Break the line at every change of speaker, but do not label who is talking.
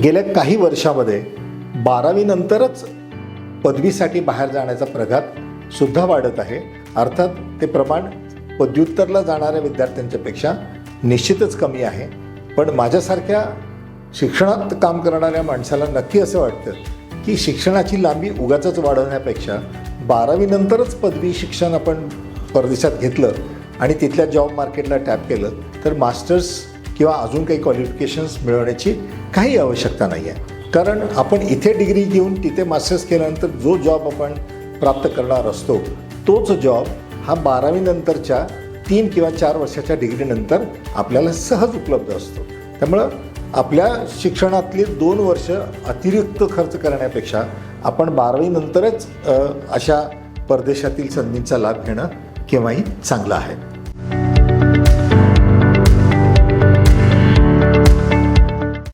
गेल्या काही वर्षामध्ये 12वी नंतरच पदवीसाठी बाहेर जाण्याचा प्रघात सुद्धा वाढत आहे. अर्थात ते प्रमाण पदव्युत्तरला जाणाऱ्या विद्यार्थ्यांच्यापेक्षा निश्चितच कमी आहे. पण माझ्यासारख्या शिक्षणात काम करणाऱ्या माणसाला नक्की असं वाटतं की शिक्षणाची लांबी उगाचच वाढवण्यापेक्षा 12वी नंतरच पदवी शिक्षण आपण परदेशात घेतलं आणि तिथल्या जॉब मार्केटला टॅप केलं तर मास्टर्स किंवा अजून काही क्वालिफिकेशन्स मिळवण्याची काही आवश्यकता नाही आहे. कारण आपण इथे डिग्री घेऊन तिथे मास्टर्स केल्यानंतर जो जॉब आपण प्राप्त करणार असतो तोच जॉब हा 12वी नंतरच्या 3 किंवा 4 वर्षाच्या डिग्रीनंतर आपल्याला सहज उपलब्ध असतो. त्यामुळं आपल्या शिक्षणातली 2 वर्ष अतिरिक्त खर्च करण्यापेक्षा आपण 12वी नंतरच अशा परदेशातील संधींचा लाभ घेणं केव्हाही चांगलं आहे.